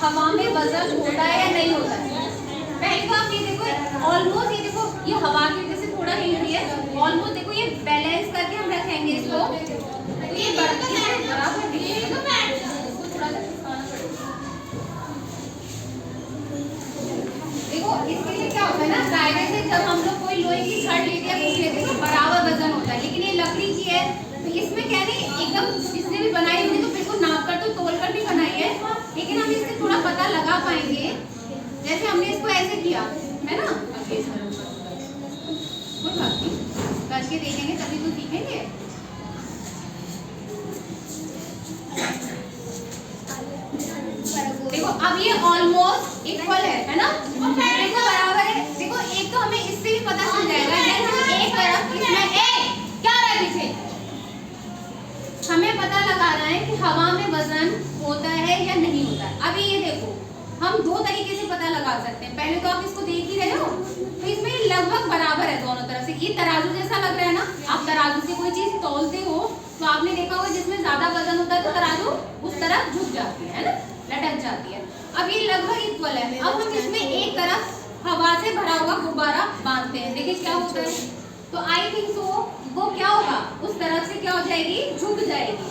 हवा में वजन होता है या नहीं होता है। पहले तो आप ये देखो, ऑलमोस्ट ये देखो, ये हवा की वजह से थोड़ा हिल रही है, ऑलमोस्ट देखो ये बैलेंस करके हम रखेंगे इसको, तो ये बराबर देखो। इसके लिए क्या होता है ना, कायदे से जब हम लोग कोई लोहे की छड़ लेते हैं कुछ लेते हैं तो बराबर वजन होता है, लेकिन ये लकड़ी की है तो इसमें क्या नहीं एकदम इसने भी बनाई हुई तो बिल्कुल नाप कर तो तोल कर भी बनाई है, लेकिन हम इससे थोड़ा पता लगा पाएंगे। जैसे हमने इसको ऐसे किया है ना, करके देखेंगे तभी तो सीखेंगे। देखो अब ये ऑलमोस्ट इक्वल है ना, देखो बराबर है। देखो एक तो हमें इससे भी पता चल जाएगा, जैसे एक तरफ इसमें क्या रहा है पीछे, हमें पता लगाना है कि हवा में वजन होता है या नहीं होता है। अभी ये देखो हम दो तरीके से पता लगा सकते हैं। पहले तो आप इसको देख ही रहे हो, तो इसमें लगभग बराबर है दोनों तरफ से। ये तराजू जैसा लग रहा है ना, आप तराजू से कोई चीज तौलते हो तो आपने देखा होगा जिसमें ज्यादा वजन होता है तो तराजू उस तरफ झुक जाती है ना, लटक जाती है। अब ये लगभग इक्वल है। अब हम इसमें एक तरफ हवा से भरा हुआ गुब्बारा बांधते हैं, देखिए क्या होता है। तो आई थिंक सो वो क्या होगा, उस तरफ से क्या हो जाएगी, झुक जाएगी।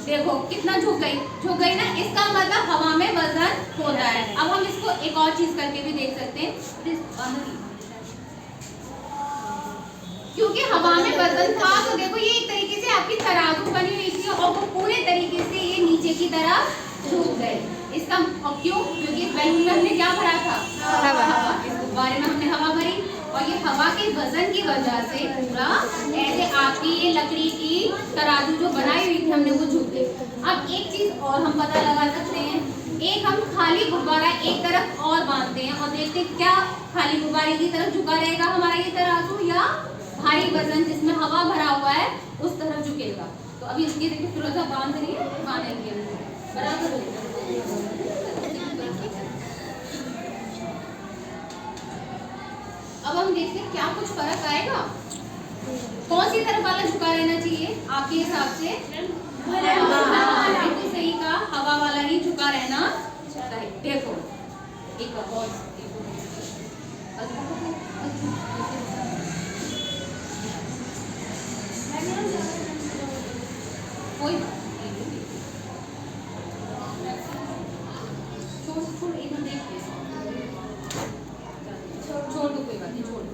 देखो कितना झुक गई ना, इसका मतलब हवा में वजन होता है। अब हम इसको एक और चीज करके भी देख सकते हैं, क्योंकि हवा में वजन था तो देखो ये एक तरीके से आपकी तराजू बनी हुई थी और वो पूरे तरीके से ये नीचे की तरफ झुक गए। इसका क्यों, क्योंकि इस बैलून में हमने क्या भरा था, हवा। इस गुब्बारे में हमने हवा भरी और ये हवा के वजन की वजह से पूरा ऐसे आपकी ये लकड़ी की तराजू जो बनाई हुई थी हमने वो झुक गई। अब एक चीज और हम पता लगा सकते हैं, एक हम खाली गुब्बारा एक तरफ और बांधते हैं और देखते हैं क्या खाली गुब्बारे की तरफ झुका रहेगा हमारा ये तराजू, या भारी वजन जिसमें हवा भरा हुआ है उस तरफ झुकेगा। तो अभी इसकी देखिए थोड़ा सा बांध रही है, बांधेंगे बराबर हो। अब हम देखते हैं क्या कुछ फर्क आएगा, कौन सी तरफ वाला झुका रहना चाहिए आपके हिसाब से। बिल्कुल सही कहा, हवा वाला ही झुका रहना चाहिए। देखो एक और कोई बात नहीं, छोड़ दो, कोई बात नहीं, छोड़ दो।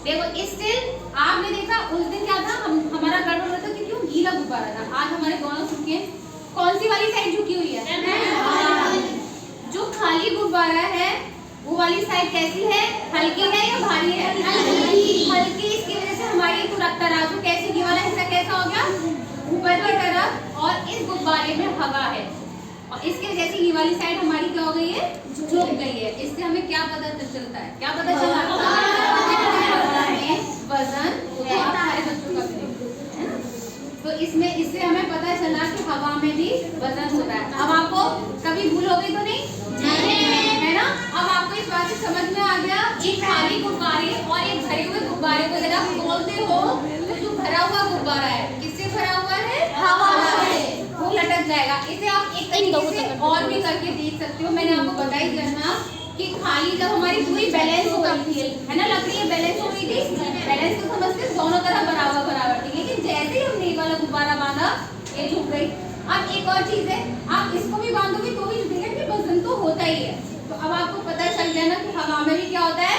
देखो स्टिल आपने देखा उस दिन क्या था, हमारा गड़बड़ हो रहा था कि क्यों गीला गुब्बारा था। आज हमारे दोनों झुके, कौन सी वाली साइड झुकी हुई है, जो खाली गुब्बारा है वो वाली साइड कैसी है, हल्की है या भारी है, हल्की। इसकी वजह से हमारी तराजू कैसी, ये वाला हिस्सा कैसा हो गया, ऊपर की तरफ, और इस गुब्बारे में हवा है और इसकी वजह से ये वाली साइड हमारी क्या हो गई है, झुक गई है। इससे हमें क्या पता चलता है, क्या पता चला, वजन होता है बच्चों का है ना। तो इससे हमें पता चला कि हवा में भी वजन होता है। अब आपको कभी भूल हो गई तो नहीं है ना। अब आपको इस बात से समझ में आ गया, एक खाली गुब्बारे और एक भरे हुए गुब्बारे को जब आप तोलते हो तो जो भरा हुआ गुब्बारा है किससे भरा हुआ है, हवा से, वो लटक जाएगा। इसे आप एक तरीके से और भी करके देख सकते हो। मैंने आपको बताई दिया ना कि खाली जब हमारी पूरी बैलेंस हो रही थी है ना, लकड़ी बैलेंस हो रही थी, बैलेंस को समझते दोनों तरफ बराबर थी, लेकिन जैसे ही हमने ये वाला गुब्बारा बांधा ये झुक गई। अब एक और चीज है, आप इसको भी बांधोगे तो भी झुकेगा, कि वजन तो होता ही है। तो अब आपको पता चल गया ना कि हवा में भी क्या होता है,